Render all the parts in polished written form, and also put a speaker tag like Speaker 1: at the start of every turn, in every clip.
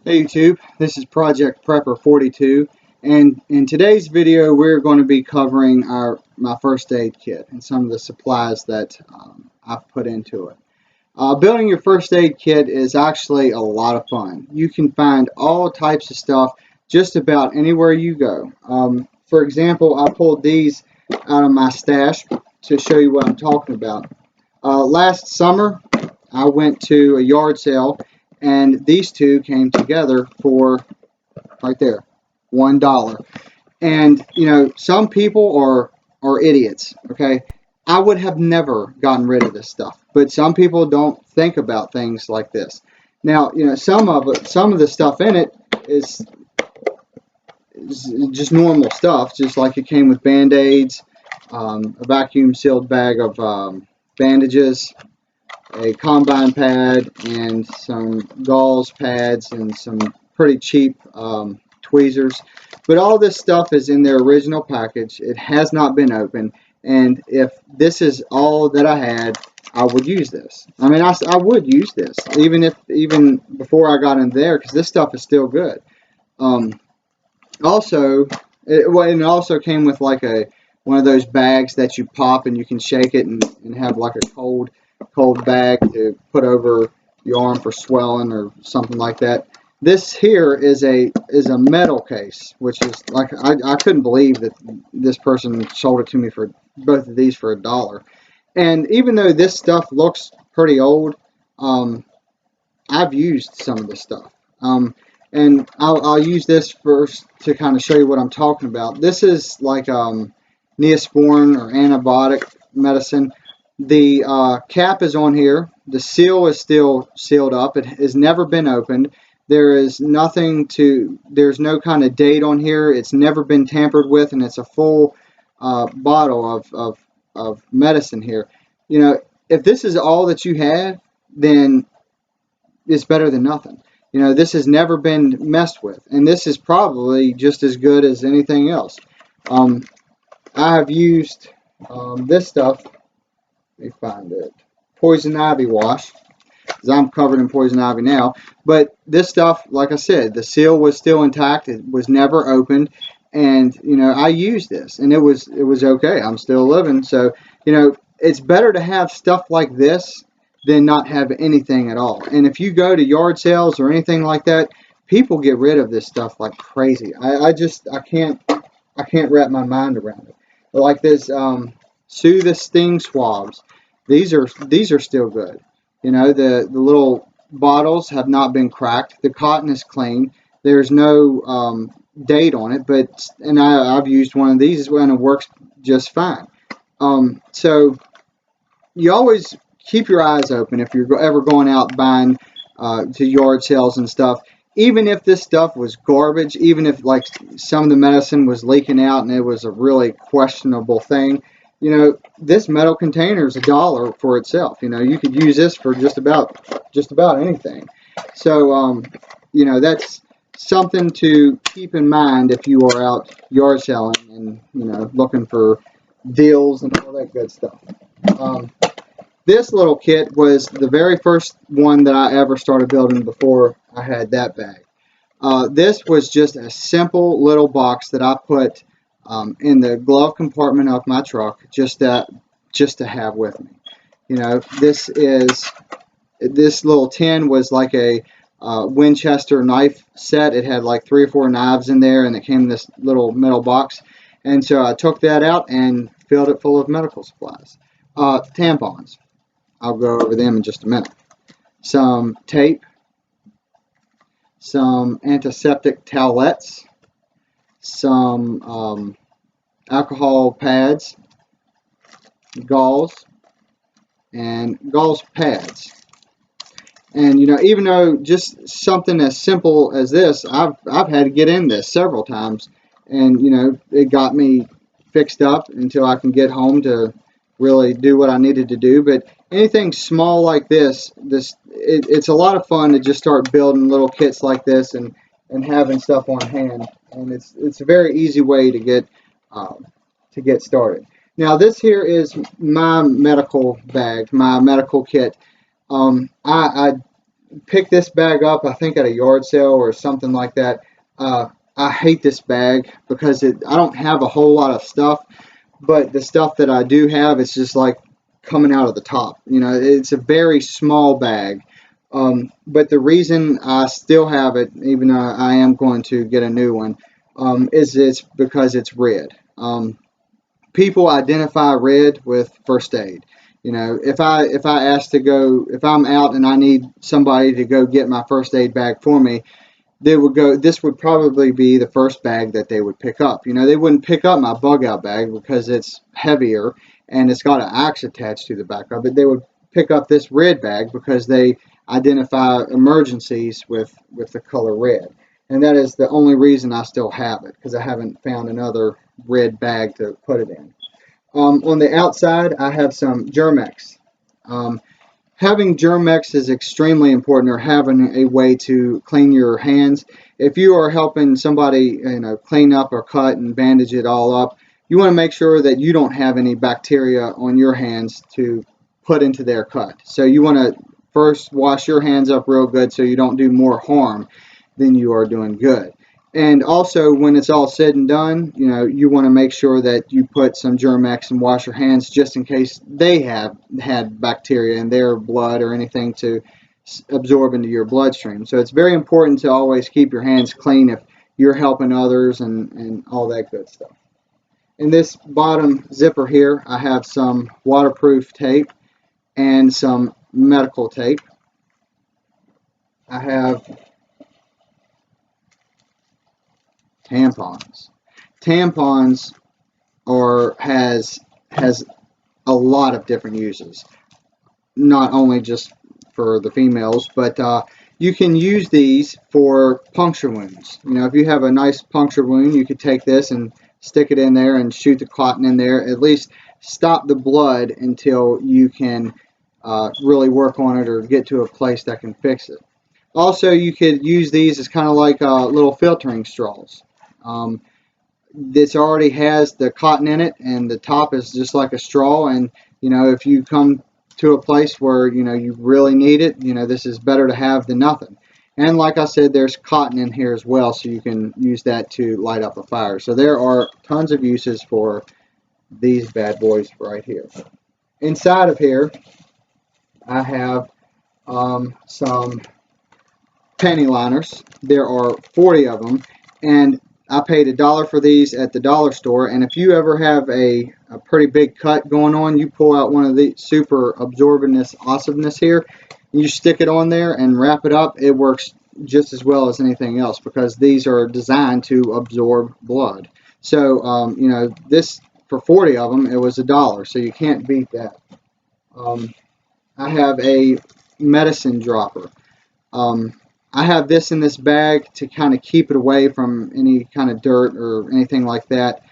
Speaker 1: Hey YouTube, this is Project Prepper 42, and in today's video we're going to be covering my first aid kit and some of the supplies that I've put into it. Building your first aid kit is actually a lot of fun. You can find all types of stuff just about anywhere you go. For example, I pulled these out of my stash to show you what I'm talking about. Last summer I went to a yard sale and these two came together for right there, $1. And some people are idiots. Okay, I would have never gotten rid of this stuff, but some people don't think about things like this. Now, some of the stuff in it is just normal stuff, just like it came with Band-Aids, a vacuum sealed bag of bandages, a combine pad, and some gauze pads, and some pretty cheap tweezers. But all this stuff is in their original package. It has not been opened, and if this is all that I had, I would use this. I mean, I would use this even before I got in there, because this stuff is still good. Also, it also came with like one of those bags that you pop and you can shake it and have like a cold bag to put over your arm for swelling or something like that. This here is a metal case, which is like I couldn't believe that this person sold it to me for both of these for $1. And even though this stuff looks pretty old, I've used some of this stuff. And I'll use this first to kind of show you what I'm talking about. This is like Neosporin or antibiotic medicine. The cap is on here. The seal is still sealed up. It has never been opened. There's no kind of date on here. It's never been tampered with, and it's a full bottle of medicine here. If this is all that you have, then it's better than nothing. This has never been messed with, and this is probably just as good as anything else. I have used this stuff. Let me find it. Poison ivy wash, because I'm covered in poison ivy now. But this stuff, like I said, the seal was still intact. It was never opened, and I used this, and it was okay. I'm still living, so it's better to have stuff like this than not have anything at all. And if you go to yard sales or anything like that, people get rid of this stuff like crazy. I can't wrap my mind around it. Like this Soothe Sting swabs. These are still good. The little bottles have not been cracked. The cotton is clean. There's no date on it, and I've used one of these as well, and it works just fine. So you always keep your eyes open if you're ever going out buying to yard sales and stuff. Even if this stuff was garbage, even if like some of the medicine was leaking out and it was a really questionable thing, this metal container is $1 for itself. You could use this for just about anything. So that's something to keep in mind if you are out yard selling and looking for deals and all that good stuff. This little kit was the very first one that I ever started building before I had that bag. This was just a simple little box that I put in the glove compartment of my truck just to have with me. This little tin was like a Winchester knife set. It had like 3 or 4 knives in there, and it came in this little metal box. And so I took that out and filled it full of medical supplies. Tampons. I'll go over them in just a minute. Some tape, some antiseptic towelettes, some alcohol pads, gauze, and gauze pads. And even though just something as simple as this, I've had to get in this several times, and it got me fixed up until I can get home to really do what I needed to do. But anything small like this, it's a lot of fun to just start building little kits like this and having stuff on hand. And it's a very easy way to get started. Now this here is my medical bag, my medical kit. I picked this bag up, I think at a yard sale or something like that. I hate this bag because I don't have a whole lot of stuff, but the stuff that I do have, it's just like coming out of the top. You know, it's a very small bag. But the reason I still have it, even though I am going to get a new one, is it's because it's red. People identify red with first aid. You know, if I ask to go, if I'm out and I need somebody to go get my first aid bag for me, they would go, this would probably be the first bag that they would pick up. You know, they wouldn't pick up my bug out bag because it's heavier and it's got an axe attached to the back of it. They would pick up this red bag because they identify emergencies with the color red. And that is the only reason I still have it, because I haven't found another red bag to put it in. On the outside, I have some Germ-X. Um, Having Germ-X is extremely important, or having a way to clean your hands. If you are helping somebody, clean up or cut and bandage it all up, you want to make sure that you don't have any bacteria on your hands to put into their cut. So you want to first wash your hands up real good so you don't do more harm than you are doing good. And also, when it's all said and done, you want to make sure that you put some Germ-X and wash your hands just in case they have had bacteria in their blood or anything to absorb into your bloodstream. So it's very important to always keep your hands clean if you're helping others and all that good stuff. In this bottom zipper here, I have some waterproof tape and some medical tape. I have tampons. Tampons has a lot of different uses. Not only just for the females, but you can use these for puncture wounds. If you have a nice puncture wound, you could take this and stick it in there and shoot the cotton in there. At least stop the blood until you can really work on it or get to a place that can fix it. Also, you could use these as kind of like little filtering straws. This already has the cotton in it, and the top is just like a straw. And if you come to a place where you really need it, this is better to have than nothing. And like I said, there's cotton in here as well, so you can use that to light up a fire. So there are tons of uses for these bad boys right here. Inside of here, I have some panty liners. There are 40 of them, and I paid $1 for these at the dollar store. And if you ever have a pretty big cut going on, you pull out one of the super absorbiveness awesomeness here, and you stick it on there and wrap it up. It works just as well as anything else because these are designed to absorb blood. So this, for 40 of them, it was $1, so you can't beat that. I have a medicine dropper. I have this in this bag to kind of keep it away from any kind of dirt or anything like that,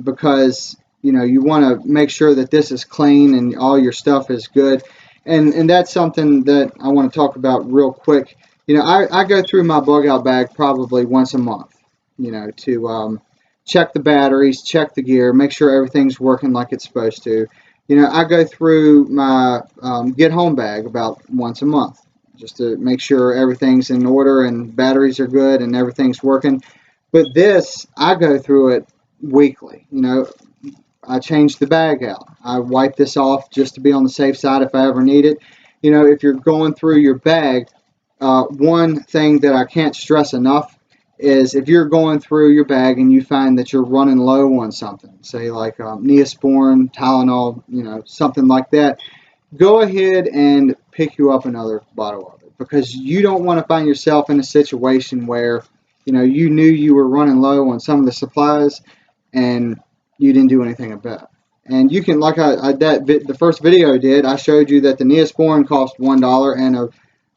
Speaker 1: because you want to make sure that this is clean and all your stuff is good. And that's something that I want to talk about real quick. I go through my bug out bag probably once a month, to check the batteries, check the gear, make sure everything's working like it's supposed to. I go through my get home bag about once a month, just to make sure everything's in order and batteries are good and everything's working. But this, I go through it weekly. I change the bag out. I wipe this off just to be on the safe side if I ever need it. If you're going through your bag, one thing that I can't stress enough is if you're going through your bag and you find that you're running low on something, say like Neosporin, Tylenol, something like that, go ahead and pick you up another bottle of it, because you don't want to find yourself in a situation where you knew you were running low on some of the supplies and you didn't do anything about it. And you can, like the first video I did, I showed you that the Neosporin cost $1 and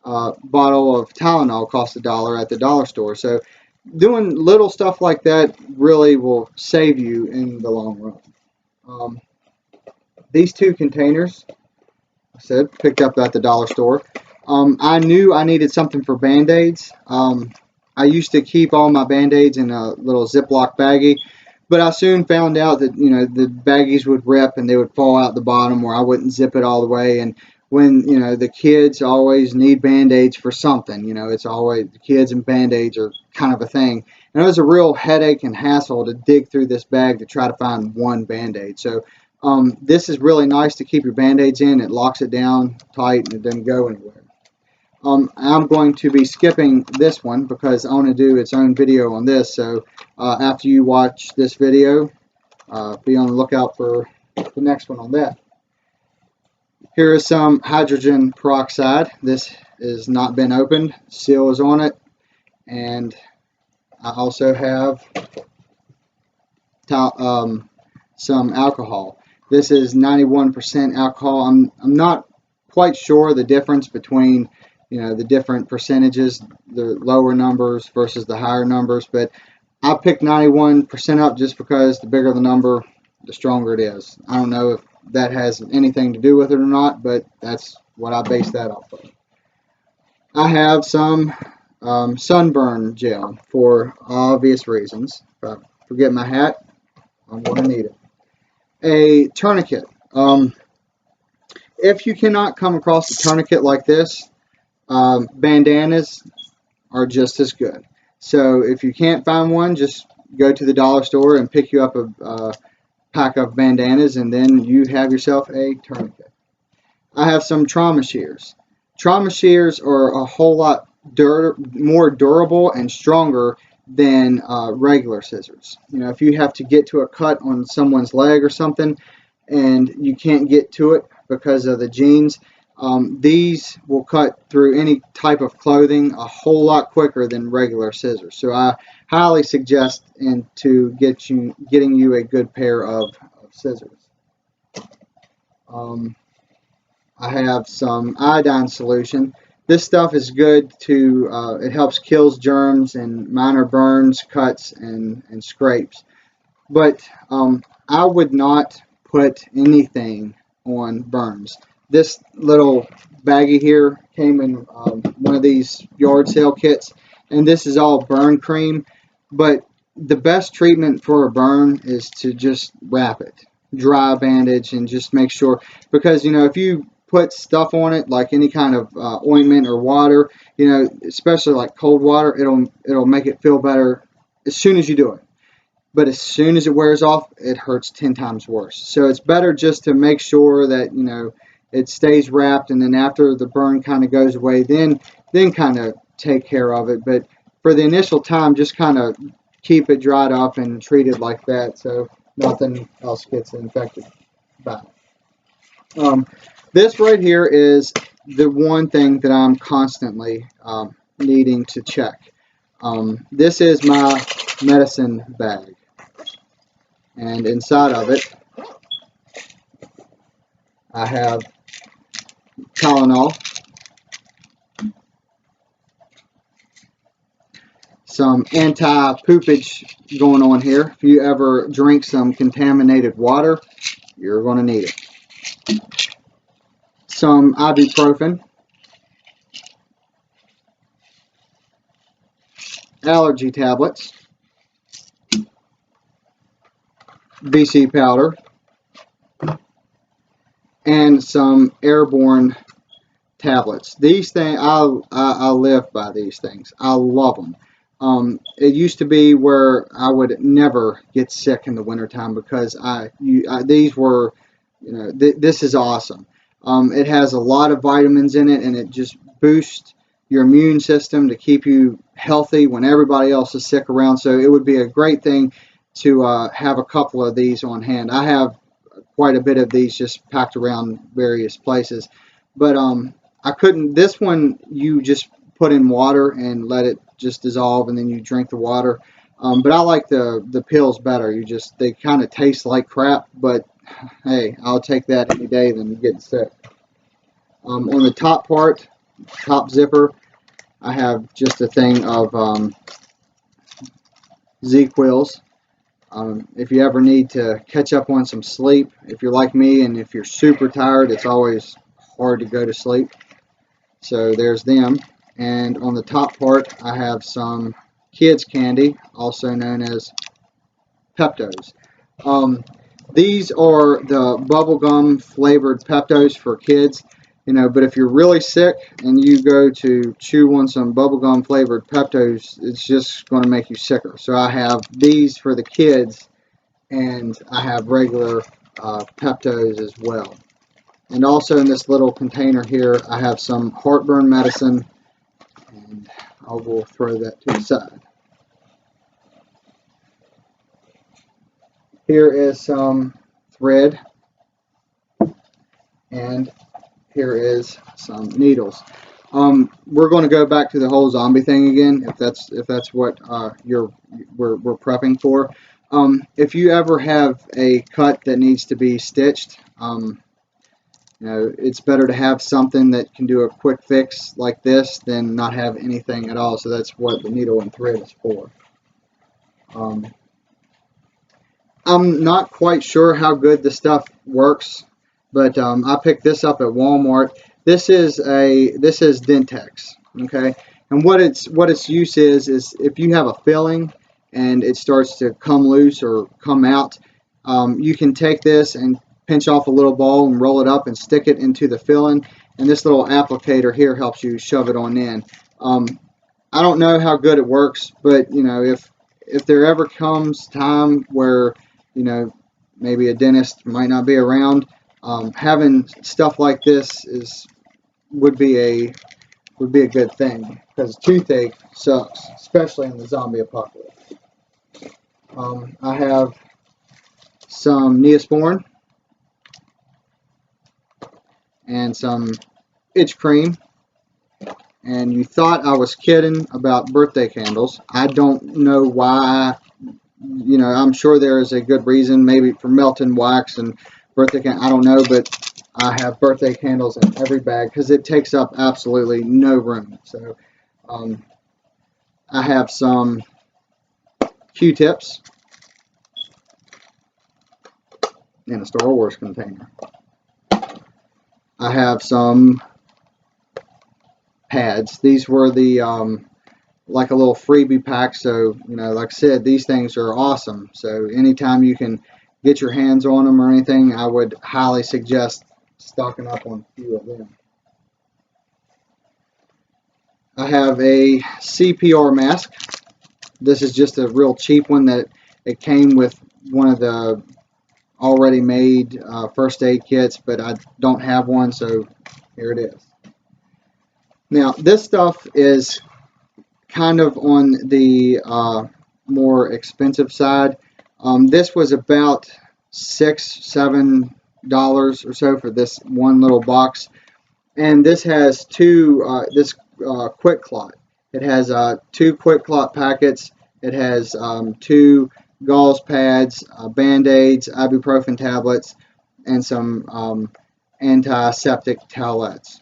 Speaker 1: a bottle of Tylenol cost $1 at the dollar store. So doing little stuff like that really will save you in the long run. These two containers, I said, picked up at the dollar store. I knew I needed something for Band-Aids. I used to keep all my Band-Aids in a little Ziploc baggie, but I soon found out that the baggies would rip and they would fall out the bottom, or I wouldn't zip it all the way. And when, you know, the kids always need Band-Aids for something. You know, it's always the kids and Band-Aids are kind of a thing. And it was a real headache and hassle to dig through this bag to try to find one Band-Aid. So this is really nice to keep your Band-Aids in. It locks it down tight and it doesn't go anywhere. I'm going to be skipping this one because I want to do its own video on this. So after you watch this video, be on the lookout for the next one on that. Here is some hydrogen peroxide. This has not been opened. Seal is on it. And I also have some alcohol. This is 91% alcohol. I'm not quite sure the difference between, you know, the different percentages, the lower numbers versus the higher numbers, but I picked 91% up just because the bigger the number, the stronger it is. I don't know if that has anything to do with it or not, but that's what I base that off of. I have some sunburn gel for obvious reasons. If I forget my hat, I'm going to need it. A tourniquet. If you cannot come across a tourniquet like this, bandanas are just as good. So if you can't find one, just go to the dollar store and pick you up a pack of bandanas, and then you have yourself a tourniquet. I have some trauma shears. Trauma shears are a whole lot more durable and stronger than regular scissors. You know, if you have to get to a cut on someone's leg or something and you can't get to it because of the jeans, these will cut through any type of clothing a whole lot quicker than regular scissors. So I highly suggest getting you a good pair of scissors. I have some iodine solution. This stuff is good to, it helps kills germs and minor burns, cuts, and scrapes. But I would not put anything on burns. This little baggie here came in one of these yard sale kits, and this is all burn cream. But the best treatment for a burn is to just wrap it, dry bandage, and just make sure, because, you know, if you put stuff on it like any kind of ointment or water, you know, especially like cold water, it'll make it feel better as soon as you do it. But as soon as it wears off, it hurts 10 times worse. So it's better just to make sure that, you know, it stays wrapped, and then after the burn kind of goes away, then kind of take care of it. But for the initial time, just kind of keep it dried up and treat it like that so nothing else gets infected by it. This right here is the one thing that I'm constantly needing to check. This is my medicine bag, and inside of it I have Tylenol, some anti-poopage going on here. If you ever drink some contaminated water, you're going to need it. Some ibuprofen, allergy tablets, BC powder, and some airborne tablets. These things, I live by these things. I love them. It used to be where I would never get sick in the wintertime because these were, you know, this is awesome. It has a lot of vitamins in it, and it just boosts your immune system to keep you healthy when everybody else is sick around. So it would be a great thing to have a couple of these on hand. I have quite a bit of these just packed around various places. But I couldn't, this one you just put in water and let it just dissolve, and then you drink the water. But I like the pills better. They kind of taste like crap, but hey, I'll take that any day than getting sick. On the top part, top zipper, I have just a thing of ZzzQuils. If you ever need to catch up on some sleep, if you're like me and if you're super tired, it's always hard to go to sleep. So there's them. And on the top part, I have some kids candy, also known as Peptos. These are the bubblegum flavored Peptos for kids. But if you're really sick and you go to chew on some bubblegum flavored Peptos, it's just going to make you sicker. So I have these for the kids, and I have regular Peptos as well. And also in this little container here, I have some heartburn medicine, and I will throw that to the side. Here is some thread, and here is some needles. We're going to go back to the whole zombie thing again, if that's what we're prepping for. If you ever have a cut that needs to be stitched, it's better to have something that can do a quick fix like this than not have anything at all. So that's what the needle and thread is for. I'm not quite sure how good the stuff works, but I picked this up at Walmart. This is Dentex, okay? And what its use is if you have a filling and it starts to come loose or come out, you can take this and pinch off a little ball and roll it up and stick it into the filling, and this little applicator here helps you shove it on in. I don't know how good it works, but if there ever comes time where maybe a dentist might not be around, having stuff like this would be a good thing, because toothache sucks, especially in the zombie apocalypse. I have some Neosporin and some itch cream. And you thought I was kidding about birthday candles. I don't know why. I'm sure there is a good reason, maybe for melting wax and birthday candles. I don't know, but I have birthday candles in every bag because it takes up absolutely no room. So I have some Q-tips in a Star Wars container. I have some pads. These were the like a little freebie pack, so like I said, these things are awesome. So anytime you can get your hands on them or anything, I would highly suggest stocking up on a few of them. I have a CPR mask. This is just a real cheap one that it came with one of the already made first aid kits, but I don't have one, so here it is. Now, this stuff is kind of on the more expensive side. This was about $6-7 or so for this one little box, and this has two Quick Clot. It has 2 Quick Clot packets. It has 2 gauze pads, Band-Aids, ibuprofen tablets, and some antiseptic towelettes.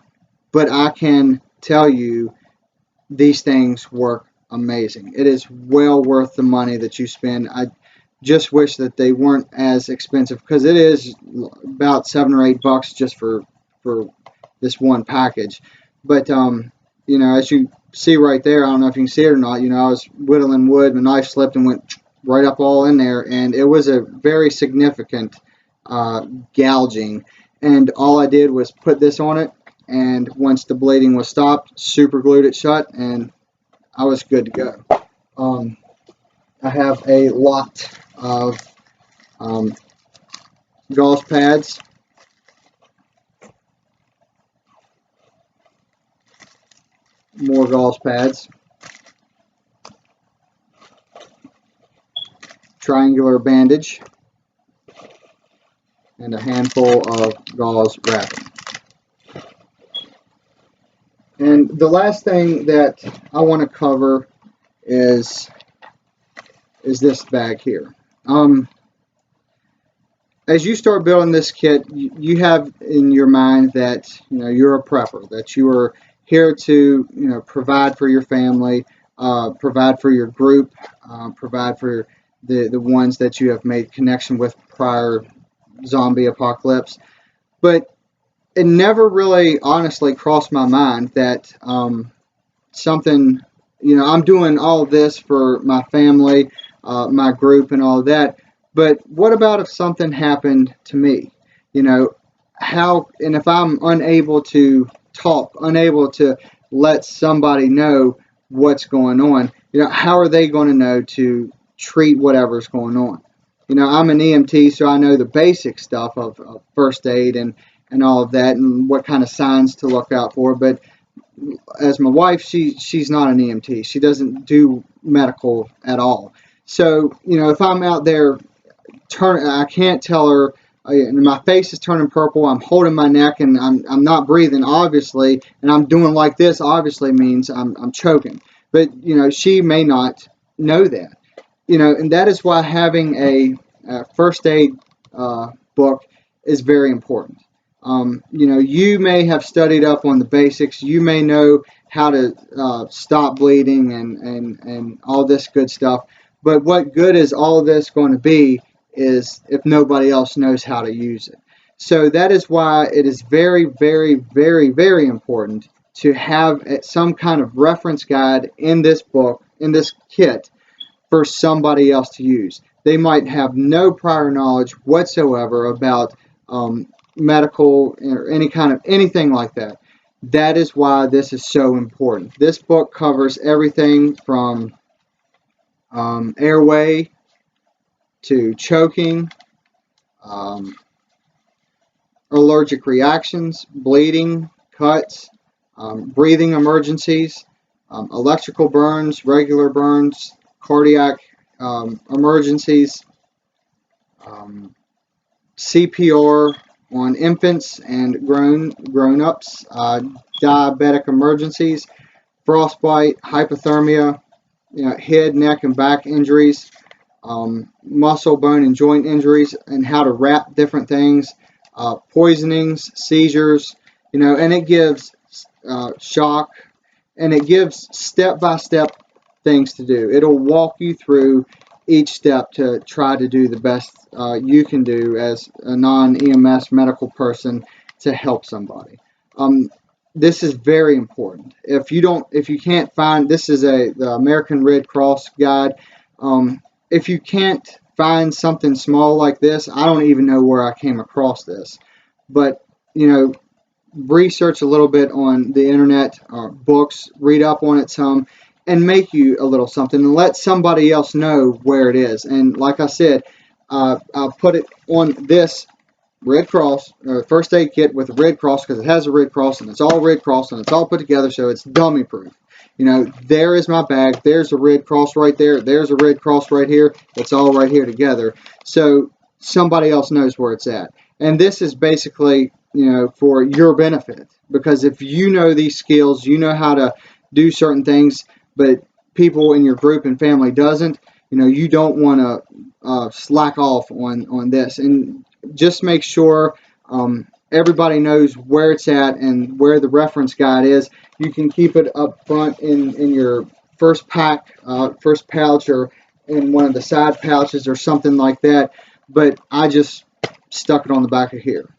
Speaker 1: But I can tell you, these things work amazing. It is well worth the money that you spend. I just wish that they weren't as expensive, because it is about $7 or $8 just for this one package. But as you see right there, I don't know if you can see it or not. I was whittling wood, and the knife slipped and went right up all in there, and it was a very significant gouging. And all I did was put this on it, and once the bleeding was stopped, super glued it shut, and I was good to go. I have a lot of gauze pads. More gauze pads. Triangular bandage. And a handful of gauze wrapping. And the last thing that I want to cover is this bag here. As you start building this kit, you have in your mind that you're a prepper, that you are here to provide for your family, provide for your group, provide for the ones that you have made connection with prior zombie apocalypse. But it never really honestly crossed my mind that something, I'm doing all of this for my family, my group, and all of that. But what about if something happened to me? and if I'm unable to talk, unable to let somebody know what's going on, how are they going to know to treat whatever's going on? I'm an EMT, so I know the basic stuff of first aid and all of that, and what kind of signs to look out for. But as my wife, she's not an EMT. She doesn't do medical at all. So, if I'm out there, I can't tell her, my face is turning purple, I'm holding my neck, and I'm not breathing, obviously, and I'm doing like this, obviously means I'm choking. But, she may not know that. And that is why having a first aid book is very important. You may have studied up on the basics. You may know how to stop bleeding and all this good stuff. But what good is all this going to be is if nobody else knows how to use it. So that is why it is very, very, very, very important to have some kind of reference guide in this book, in this kit, for somebody else to use. They might have no prior knowledge whatsoever about medical or anything like that. That is why this is so important. This book covers everything from airway to choking, allergic reactions, bleeding, cuts, breathing emergencies, electrical burns, regular burns, cardiac emergencies, CPR on infants and grown-ups, diabetic emergencies, frostbite, hypothermia, head, neck, and back injuries, muscle, bone, and joint injuries, and how to wrap different things, poisonings, seizures, and it gives shock, and it gives step-by-step things to do. It'll walk you through each step to try to do the best you can do as a non-EMS medical person to help somebody. This is very important. If you can't find, this is the American Red Cross guide. If you can't find something small like this, I don't even know where I came across this. But, research a little bit on the internet, books, read up on it some, and make you a little something, and let somebody else know where it is. And like I said, I'll put it on this Red Cross first aid kit with a Red Cross, because it has a Red Cross, and it's all Red Cross, and it's all put together, so it's dummy proof. There is my bag. There's a Red Cross right there. There's a Red Cross right here. It's all right here together, so somebody else knows where it's at. And this is basically, for your benefit, because if you know these skills, you know how to do certain things, but people in your group and family doesn't, you don't want to slack off on this. And just make sure everybody knows where it's at and where the reference guide is. You can keep it up front in your first pack, first pouch, or in one of the side pouches or something like that. But I just stuck it on the back of here.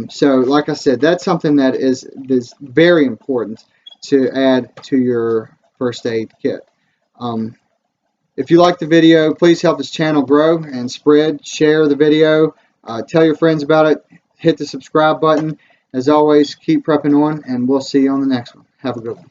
Speaker 1: So like I said, that's something that is very important to add to your first aid kit. If you like the video, please help this channel grow and share the video, tell your friends about it, hit the subscribe button. As always, keep prepping on, and we'll see you on the next one. Have a good one.